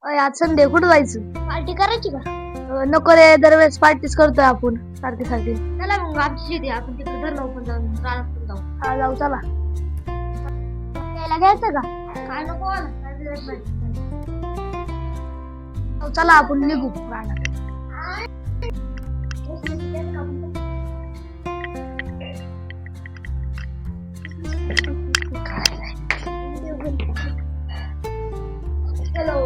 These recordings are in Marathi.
आज संडे कुठं जायचं? पार्टी करायची का? नको रे, दरवेळेस पार्टीच करतोय आपण सारखी सारखी. चला मग आमची शेती आपण तिकडे धरणं पण जाऊन रानात पण जाऊ. हा जाऊ चला. त्याला घ्यायचं का? काय नको जाऊ, चला आपण निघू रानात. हॅलो.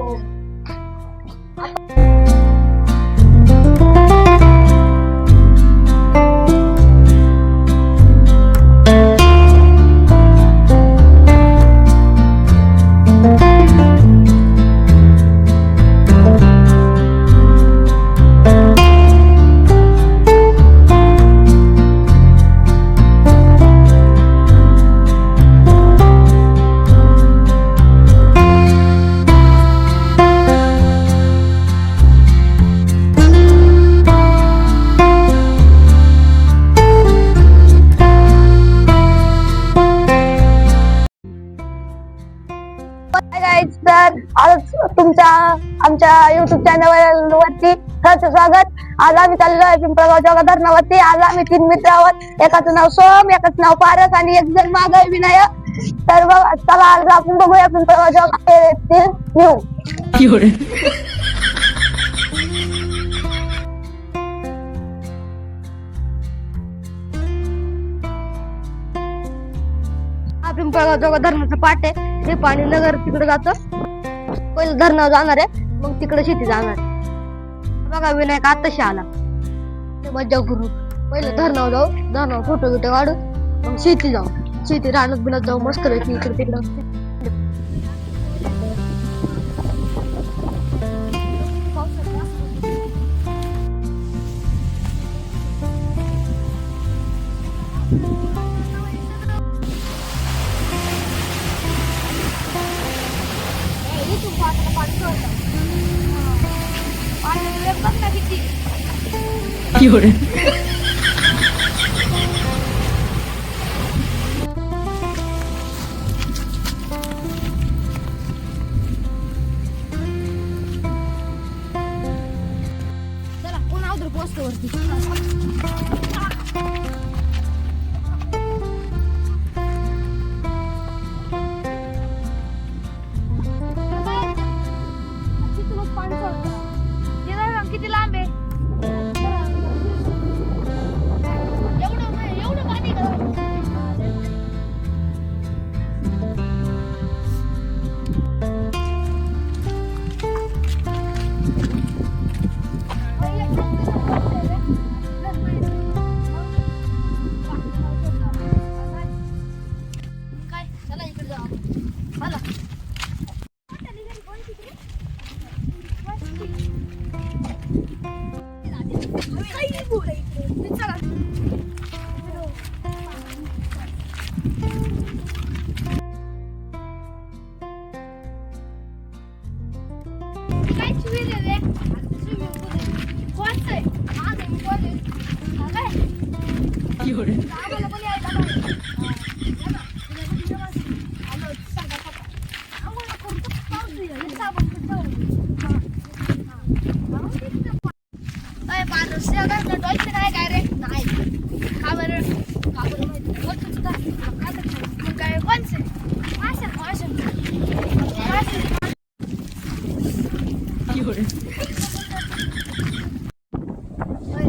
तर आज तुमच्या आमच्या युट्यूब चॅनल वरती खरंच स्वागत. आज आम्ही चाललो आहे पिंपळगावच्या धरणावरती. आज आम्ही 3 मित्र आहोत. एकाचं नाव सोम, एकाचं नाव पारस आणि एक जण माग आहे विनायक. तर बघ चला आज आपण बघूया पिंपळगावच्या न्यू. हा पिंपळगाव धरणाचा पाट आहे. हे पाणी नगर तिकडे जातं. पहिलं धरणावर जाणार आहे, मग तिकडे शेती जाणार आहे. बघा विनायक आताशी आला. मज्जा करू. पहिलं धरणावर जाऊ, धरणावर फोटो बिटो काढू, मग शेती जाऊ. शेती रानात बिनात जाऊ मस्त की इकडे तिकडं. चला कोण अवतर पोस्ट वरती. किती लांब आहे? एवढं पाणी काय? चला इकडे जाऊ. चला.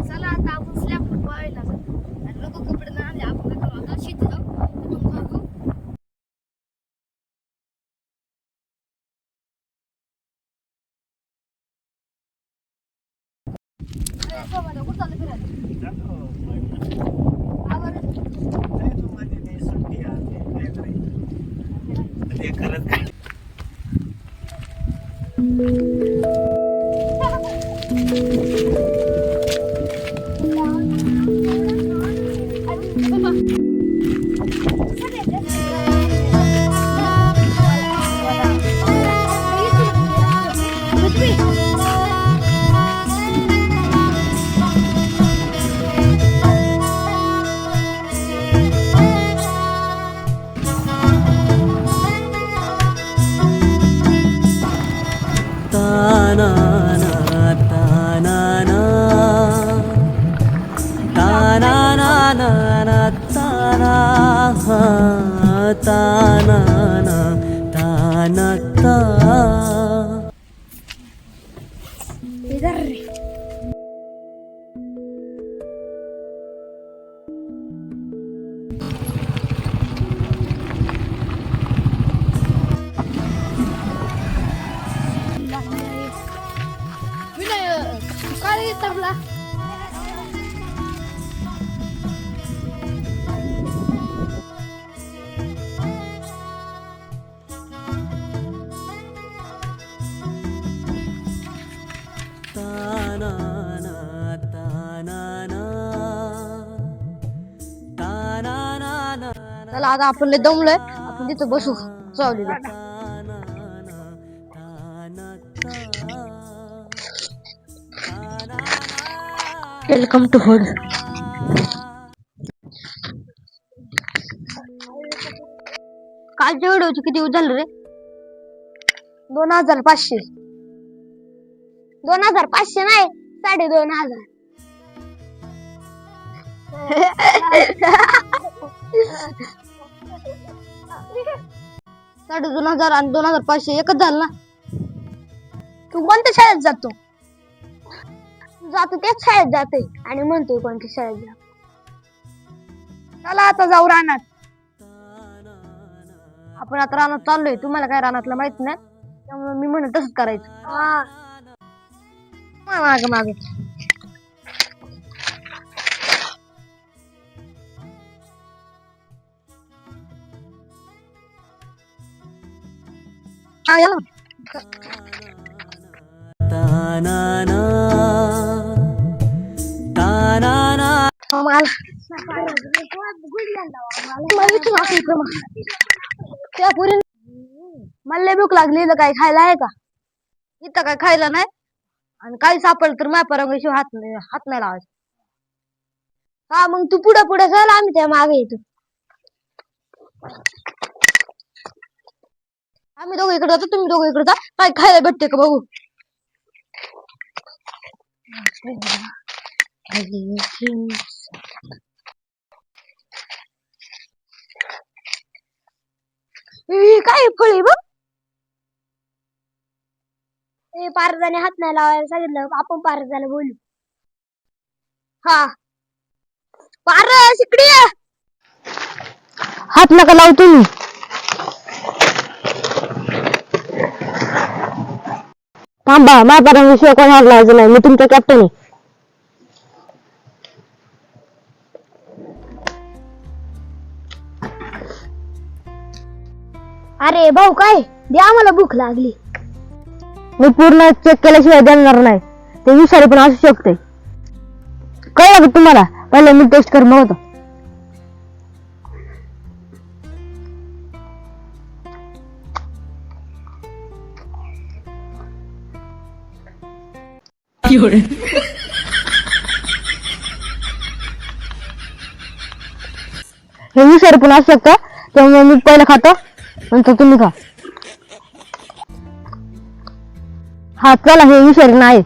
चला आता आपण स्लॅब फुटवायला आणि लोक कपडे नाही आणले. आपण काय करू आता शेती जाऊ. कुठं चाललं फिरायला? ताना ना ताना ना ताना ना ना ना ताना ताना ना ताना ता इधर रे काय तबला ताना ना ताना ना ताना ना ना चला आता आपण लय दमलोय, आपण तिथं बसू सावलीला. Welcome to food. कालच्या व्हिडिओचे किती व्ह्यूज झाले रे? 2500. 2500 नाही, 2500. 2500 आणि 2500 एकच झालं ना. तू कोणत्या शाळेत जातो? जातो त्याच शाळेत जाते आणि म्हणतोय कोणत्या शाळेत जा. चला आता जाऊ रानात. आपण आता रानात चाललोय, तुम्हाला काय रानातलं माहित नाही, त्यामुळे मी म्हणत तसंच करायचं. माग माग ताना ना ताना ना मला भूक लागली, काय खायला आहे का? इथं काय खायला नाही, आणि काही सापडलं तर मापाराशिवाय हात नाही लावायचा. हा मग तू पुढे पुढे चल, आम्ही त्या मागे येतो. आम्ही दोघं इकडे जातो, तुम्ही दोघं इकडे जा. काय खायला भेटते का बघू. काय फळी बघ. पारजाने हात नाही लावायला सांगितलं, आपण पारजाला बोलू. हा पारस इकडे ये. हात नका लावू तुम्ही. थांबा, मापाराशिवाय कोण हात लावायचं नाही, मी तुमचा कॅप्टन आहे. अरे भाऊ काय दे, आम्हाला भूक लागली. मी पूर्ण चेक केल्याशिवाय देणार नाही, ते विषारी पण असू शकते. कळलं का तुम्हाला? पहिले मी टेस्ट कर मग होतो. हे विषारी पण असू शकतं, त्यामुळे मी पहिलं खातो नंतर तुम्ही खा. हा चला, हे विषारी नाही.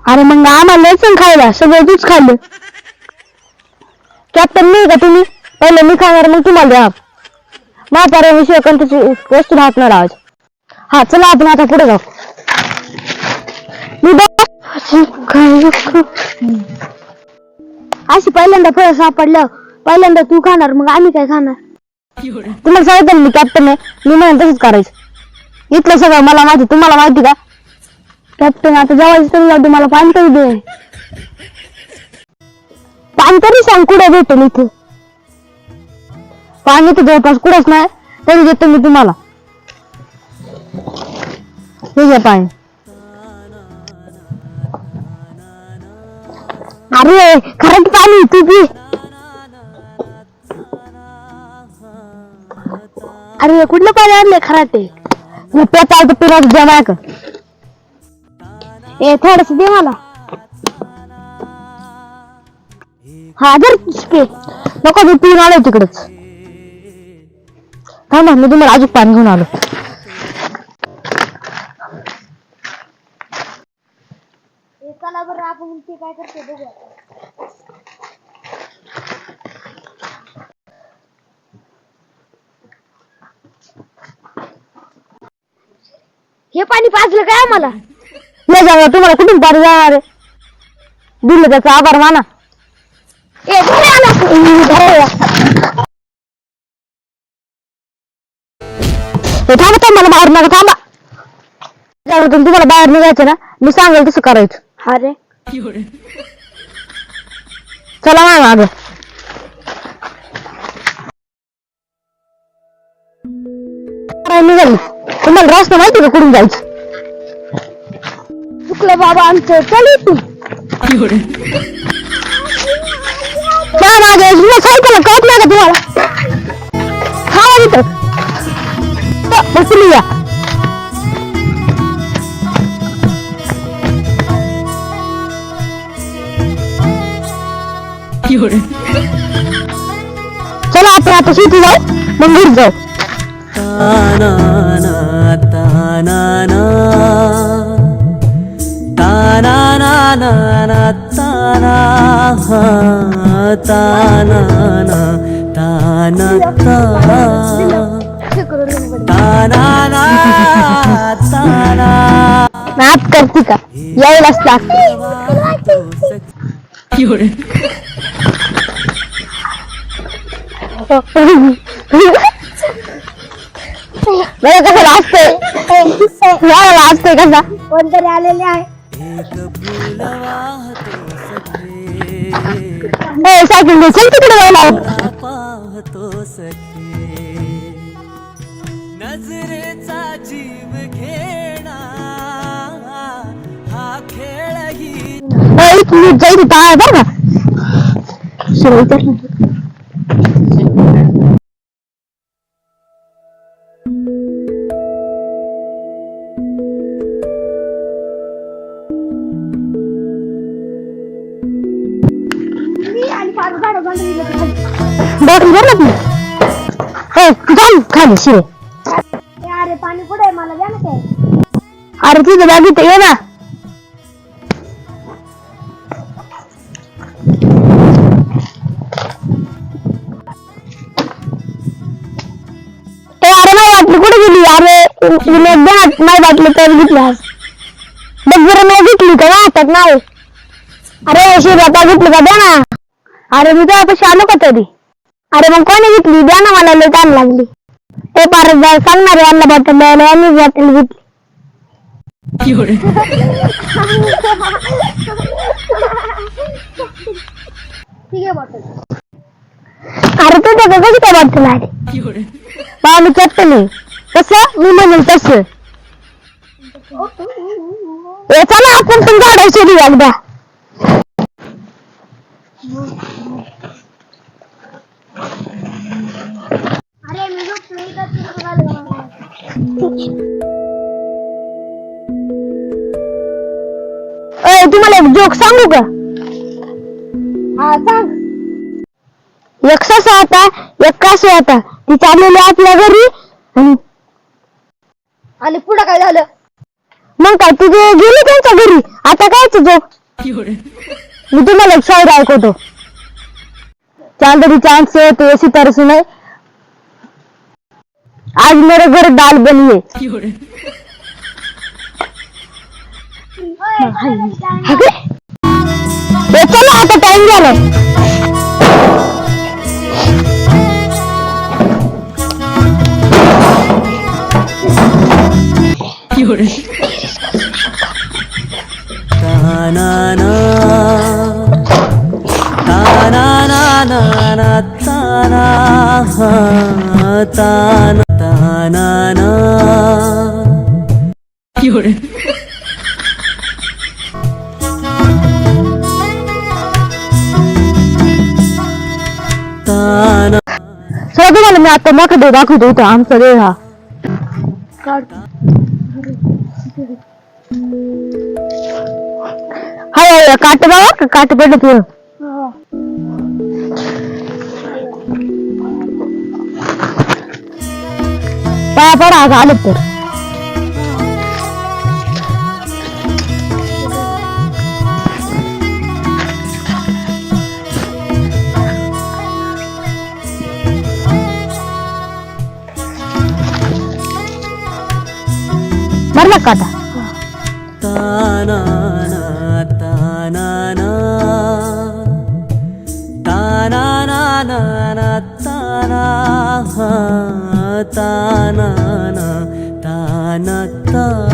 अरे मग आम्हाला लयचं खायला, सगळं तूच खाल्लं. कॅप्टन नाही का तुम्ही? पहिले मी खाणार मग तुम्हाला द्या. म्हाताऱ्याविषयी कोणत्याची वस्तू हात नाही लावायची. हा चला आपण आता पुढे जाऊ. अशी पहिल्यांदा फळ सापडलं, पहिल्यांदा तू खाणार मग आम्ही काय खाणार? तुम्हाला सांगितलं मी कॅप्टन आहे, मी म्हणून तसंच करायचं. इथलं सगळं मला माहिती, तुम्हाला माहिती का? कॅप्टन आता जेवायचं तरी जाऊ, मला पाणी तरी दे. पाणी तरी सांग कुठे भेटेल इथं. पाणी तर जवळपास कुठंच नाही, तरी देतो मी तुम्हाला. हे घ्या पाणी. अरे खरंच पाणी तू पी. अरे कुठलं पाणी आणलंय खराटे? मी पेता तर पिरा जमा कर. ए थोडस दे मला. हा जर पे नको, मी पिऊन आलोय तिकडच. थांबा, मी तुम्हाला अजून पाणी घेऊन आलो. चला बरं आपण ते काय करते बघूया. हे पाणी पाजलं काय आम्हाला? नाही जाणार तुम्हाला कुठून पाणी जाणार आहे? दिलं त्याचा आभार माना. थांबा थांबा बाहेर नका थांबा. तुम्हाला बाहेर निघायचं ना, मी सांगेल तसं करायचं. अरे चला ना मागं. निघाली तुम्हाला रस्ता माहिती का कुठून जायचं? चुकलं बाबा आमचं. चल तू मागे सायकल कळत नाही का तुम्हाला? हा तिथं बसली या. चला आपण आता शेती जाऊ मग घरी जाऊ. तानाना तानाना तानाना ताना तानाना ताना तानाना ताना नाच करते का? यायलाच लागते. बरं कसं लाजतंय? याला लाजतंय कसा? कोणतरी आलेले आहे. सायकल घे चल तिकडे जायला. पाहतो सखे नजरेचा जीव घेणा हा खेळही जाईल टाळ बरं का? आणि 5 झाडं बांधून बॉटल भरलं की जाऊन खाली शिरे. अरे पाणी कुठे आहे? मला द्या ना ते. अरे तुझं बॅगीत ये ना. अरे नाही बाटली कुठे गेली? अरे नाही बाटली तर घेतली आज. बघ जरा नाही घेतली का हातात नाही. अरे शिरे आता घेतली का? द्या ना. अरे मी तुझ्यापाशी आलो का तरी? अरे मग कोणी घेतली? द्या ना मला लई ताण लागली. ते परत सांगणार यांना बॉटल द्यायला यांनी बॉटल घेतली. ठीक आहे बॉटल. अरे तुझ्या कशी काय बॉटल आली? बा मी चट्ट नाही कसं मी म्हणेल तसं. चला आपण पण काढायची एकदा. अरे मी झोपलो इथं तिथं झालं. तुम्हाला एक जोक सांगू का? हा सांग. एक ससा होता एक कासव होता. ती चाललेली आपल्या घरी आणि पुढं काय झालं? मग काय तुझे गेली त्यांच्या घरी. आता कायच जोक? मी तुम्हाला एक शायरी ऐकवतो. चांदनी चांद से तो ऐसी तरह सुने आज मेरे घर दाल बनी है. चला आता टाइम झाला. तानाना तानाना ताना ताना तानाना ताना. सर तुम्हाला मी आता मोठा देव दाखवतो. इथं आमचा देव हा. हाय काट बघा काट पडत. पाया पडा आलं तर. भरला का आता ताना ताना ताना ताना ताना ताना ताना